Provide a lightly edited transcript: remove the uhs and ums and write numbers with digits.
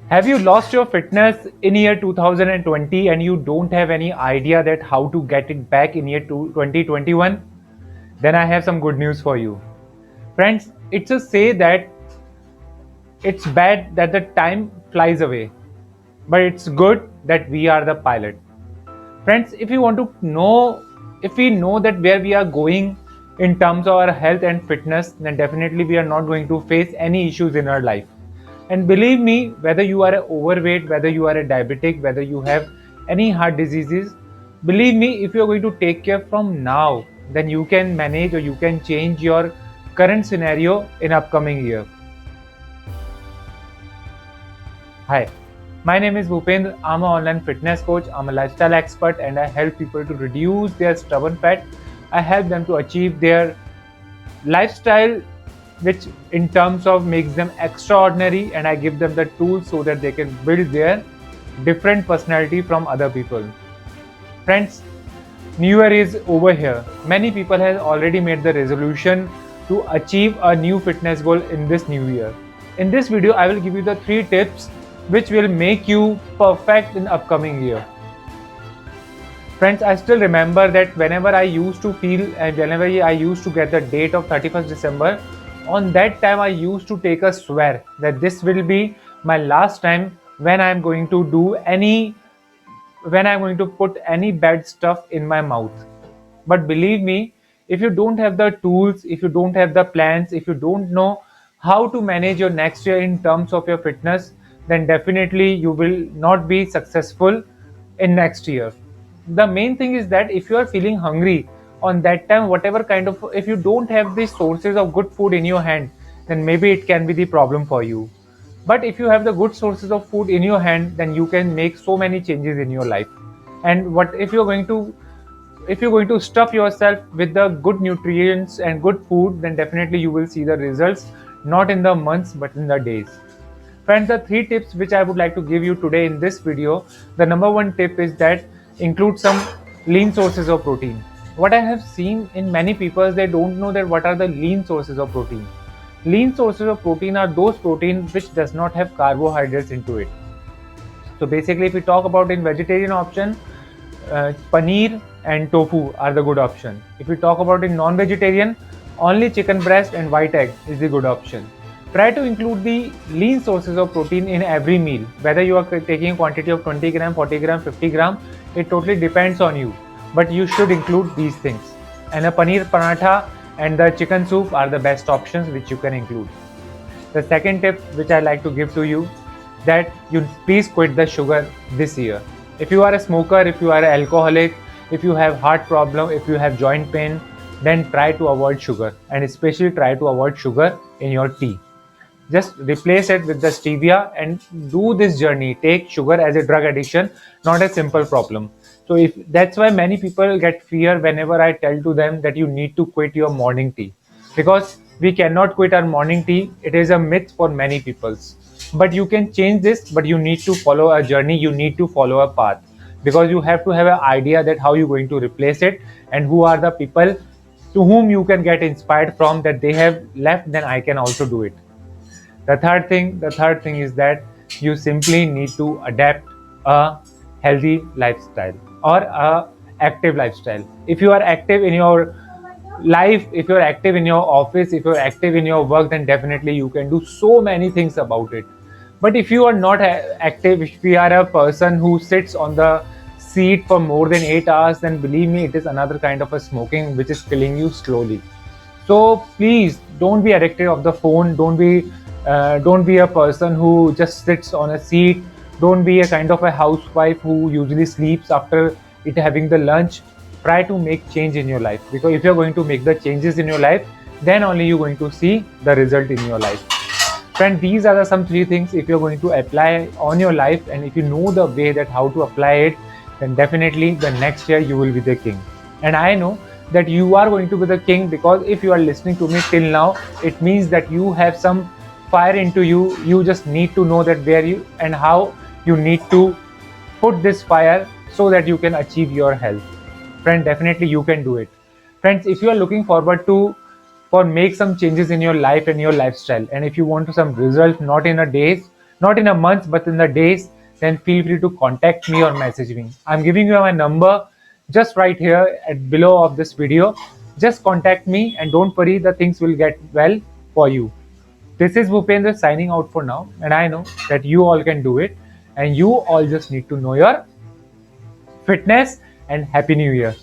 Have you lost your fitness in year 2020 and you don't have any idea that how to get it back in year 2021? Then I have some good news for you. Friends, it's a say that it's bad that the time flies away, but it's good that we are the pilot. Friends, if you want to know, if we know that where we are going in terms of our health and fitness, then definitely we are not going to face any issues in our life. And believe me, whether you are overweight, whether you are a diabetic, whether you have any heart diseases, believe me, if you are going to take care from now, then you can manage or you can change your current scenario in upcoming year. Hi, my name is Bhupendra. I'm an online fitness coach. I'm a lifestyle expert and I help people to reduce their stubborn fat. I help them to achieve their lifestyle, which in terms of makes them extraordinary, and I give them the tools so that they can build their different personality from other people. Friends, New Year is over here. Many people have already made the resolution to achieve a new fitness goal in this new year. In this video, I will give you the 3 tips which will make you perfect in upcoming year. Friends, I still remember that whenever I used to feel and whenever I used to get the date of 31st December, on that time I used to take a swear that this will be my last time when I am going to do any when I'm going to put any bad stuff in my mouth. But believe me, if you don't have the tools, if you don't have the plans, if you don't know how to manage your next year in terms of your fitness, then definitely you will not be successful in next year. The main thing is that if you are feeling hungry on that time, whatever kind of, if you don't have the sources of good food in your hand, then maybe it can be the problem for you. But if you have the good sources of food in your hand, then you can make so many changes in your life. And what if you're going to stuff yourself with the good nutrients and good food, then definitely you will see the results not in the months but in the days. Friends, the 3 tips which I would like to give you today in this video, the number 1 tip is that include some lean sources of protein. What I have seen in many people, they don't know that what are the lean sources of protein. Lean sources of protein are those proteins which does not have carbohydrates into it. So basically, if we talk about in vegetarian option, paneer and tofu are the good option. If we talk about in non-vegetarian, only chicken breast and white egg is the good option. Try to include the lean sources of protein in every meal. Whether you are taking a quantity of 20 gram, 40 gram, 50 gram, it totally depends on you. But you should include these things. And a paneer paratha and the chicken soup are the best options which you can include. The second tip which I like to give to you, that you please quit the sugar this year. If you are a smoker, if you are an alcoholic, if you have heart problem, if you have joint pain, then try to avoid sugar, and especially try to avoid sugar in your tea. Just replace it with the stevia and do this journey. Take sugar as a drug addiction, not a simple problem. So if that's why many people get fear whenever I tell to them that you need to quit your morning tea, because we cannot quit our morning tea. It is a myth for many people. But you can change this, but you need to follow a journey, you need to follow a path, because you have to have an idea that how you're going to replace it and who are the people to whom you can get inspired from, that they have left, then I can also do it. The third thing is that you simply need to adapt a healthy lifestyle or a active lifestyle. If you are active in your life, if you're active in your office, if you're active in your work, then definitely you can do so many things about it. But if you are not active, if you are a person who sits on the seat for more than 8 hours, then believe me, it is another kind of a smoking which is killing you slowly. So please don't be addicted of the phone. Don't be a person who just sits on a seat. Don't be a kind of a housewife who usually sleeps after it having the lunch. Try to make change in your life, because if you're going to make the changes in your life, then only you're going to see the result in your life. Friend, these are the some 3 things if you're going to apply on your life, and if you know the way that how to apply it, then definitely the next year you will be the king. And I know that you are going to be the king, because if you are listening to me till now, it means that you have some fire into you. You just need to know that where you and how you need to put this fire so that you can achieve your health. Friend, definitely you can do it. Friends, if you are looking forward to for make some changes in your life and your lifestyle, and if you want to some result not in a days not in a month but in the days, then feel free to contact me or message me. I'm giving you my number just right here at below of this video. Just contact me and don't worry, the things will get well for you. This is Bhupendra signing out for now, and I know that you all can do it, and you all just need to know your fitness. And Happy New Year.